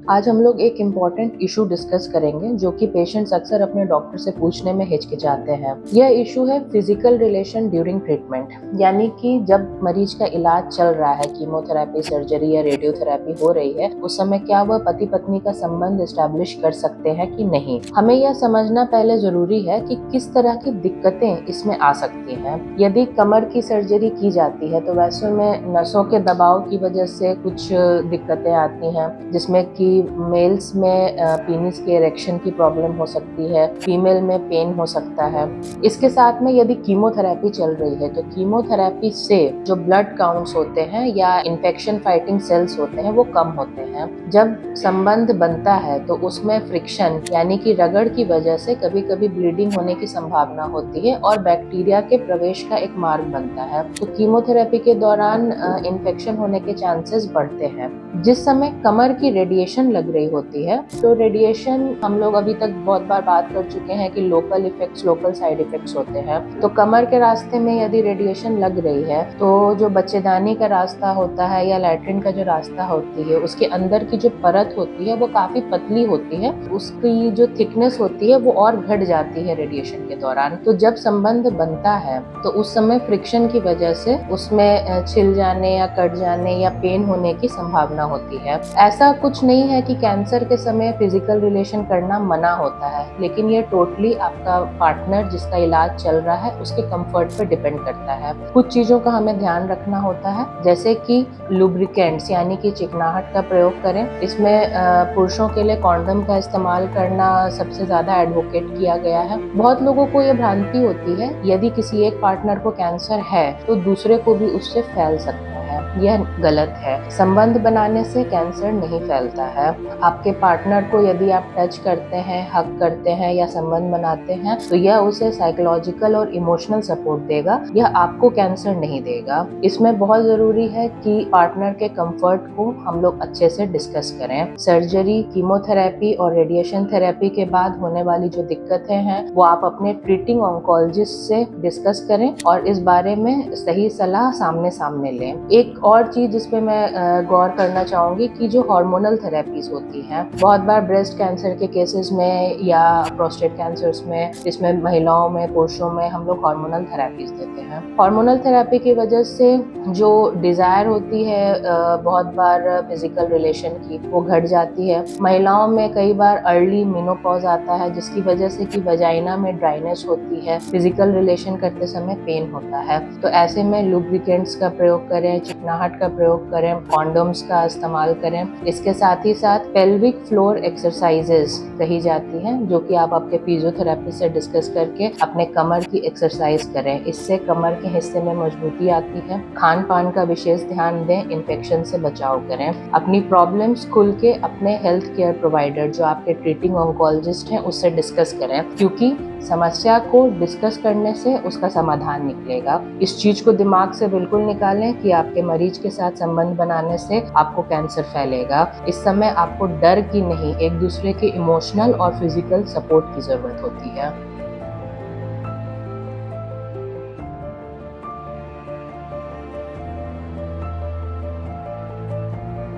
आज हम लोग एक इम्पॉर्टेंट इशू डिस्कस करेंगे जो कि पेशेंट्स अक्सर अपने डॉक्टर से पूछने में हिचकिचाते हैं। यह इशू है फिजिकल रिलेशन ड्यूरिंग ट्रीटमेंट, यानी कि जब मरीज का इलाज चल रहा है, कीमोथेरेपी, सर्जरी या रेडियोथेरेपी हो रही है, उस समय क्या वह पति पत्नी का संबंध एस्टैब्लिश कर सकते हैं कि नहीं। हमें यह समझना पहले जरूरी है कि किस तरह की दिक्कतें इसमें आ सकती हैं। यदि कमर की सर्जरी की जाती है तो वैसे में नसों के दबाव की वजह से कुछ दिक्कतें आती हैं, जिसमें कि मेल्स में पीनिस के इरेक्शन की प्रॉब्लम हो सकती है, फीमेल में पेन हो सकता है। इसके साथ में यदि कीमोथेरेपी चल रही है तो कीमोथेरेपी से जो ब्लड काउंट्स होते हैं या इन्फेक्शन फाइटिंग सेल्स होते हैं वो कम होते हैं। जब संबंध बनता है तो उसमें फ्रिक्शन यानी कि रगड़ की वजह से कभी कभी ब्लीडिंग होने की संभावना होती है और बैक्टीरिया के प्रवेश का एक मार्ग बनता है। तो कीमोथेरेपी के दौरान इन्फेक्शन होने के चांसेस बढ़ते हैं। जिस समय कमर की रेडिएशन लग रही होती है तो रेडिएशन हम लोग अभी तक बहुत बार बात कर चुके हैं कि local effects, local side effects होते हैं। तो कमर के रास्ते में यदि रेडिएशन लग रही है तो जो बच्चेदानी का रास्ता होता है या लैट्रिन का जो रास्ता होती है उसके अंदर की जो परत होती है वो काफी पतली होती है, उसकी जो थिकनेस होती है वो और घट जाती है रेडिएशन के दौरान। तो जब संबंध बनता है तो उस समय फ्रिक्शन की वजह से उसमें छिल जाने या कट जाने या पेन होने की संभावना होती है। ऐसा कुछ नहीं है कि कैंसर के समय फिजिकल रिलेशन करना मना होता है, लेकिन ये टोटली आपका पार्टनर जिसका इलाज चल रहा है उसके कंफर्ट पर डिपेंड करता है। कुछ चीजों का हमें ध्यान रखना होता है, जैसे कि लुब्रिकेंट्स यानी कि चिकनाहट का प्रयोग करें। इसमें पुरुषों के लिए कॉन्डम का इस्तेमाल करना सबसे ज्यादा एडवोकेट किया गया है। बहुत लोगों को ये भ्रांति होती है यदि किसी एक पार्टनर को कैंसर है तो दूसरे को भी उससे फैल सकता है। यह गलत है। संबंध बनाने से कैंसर नहीं फैलता है। आपके पार्टनर को यदि आप टच करते हैं, हक करते हैं या संबंध बनाते हैं तो यह उसे साइकोलॉजिकल और इमोशनल सपोर्ट देगा, यह आपको कैंसर नहीं देगा। इसमें बहुत जरूरी है कि पार्टनर के कंफर्ट को हम लोग अच्छे से डिस्कस करें। सर्जरी, कीमोथेरेपी और रेडिएशन थेरेपी के बाद होने वाली जो दिक्कतें हैं वो आप अपने ट्रीटिंग ऑन्कोलॉजिस्ट से डिस्कस करें और इस बारे में सही सलाह सामने सामने लें। एक और चीज जिसपे मैं गौर करना चाहूंगी कि जो हार्मोनल थेरेपीज होती हैं, बहुत बार ब्रेस्ट कैंसर के केसेस में या प्रोस्टेट कैंसर्स में, इसमें महिलाओं में, पुरुषों में हम लोग हार्मोनल थेरेपीज देते हैं। हार्मोनल थेरेपी की वजह से जो डिजायर होती है बहुत बार फिजिकल रिलेशन की वो घट जाती है। महिलाओं में कई बार अर्ली मेनोपॉज आता है जिसकी वजह से कि वजाइना में ड्राइनेस होती है, फिजिकल रिलेशन करते समय पेन होता है। तो ऐसे में लुब्रिकेंट्स का प्रयोग करें, चिकनाहट का प्रयोग करें, कॉन्डोम्स का इस्तेमाल करें। इसके साथ ही साथ पेल्विक फ्लोर एक्सरसाइजेस कही जाती हैं जो कि आप आपके फिजियोथेरेपी से डिस्कस करके अपने कमर की एक्सरसाइज करें। इससे कमर के हिस्से में मजबूती आती है। खान पान का विशेष ध्यान दें, इन्फेक्शन से बचाव करें। अपनी प्रॉब्लम्स खुल के अपने हेल्थ केयर प्रोवाइडर जो आपके ट्रीटिंग ऑन्कोलॉजिस्ट हैं उससे डिस्कस करें, क्योंकि समस्या को डिस्कस करने से उसका समाधान निकलेगा। इस चीज को दिमाग से बिल्कुल निकालें कि आपके मरीज के साथ संबंध बनाने से आपको कैंसर फैलेगा। इस समय आपको डर की नहीं, एक दूसरे के इमोशनल और फिजिकल सपोर्ट की जरूरत होती है।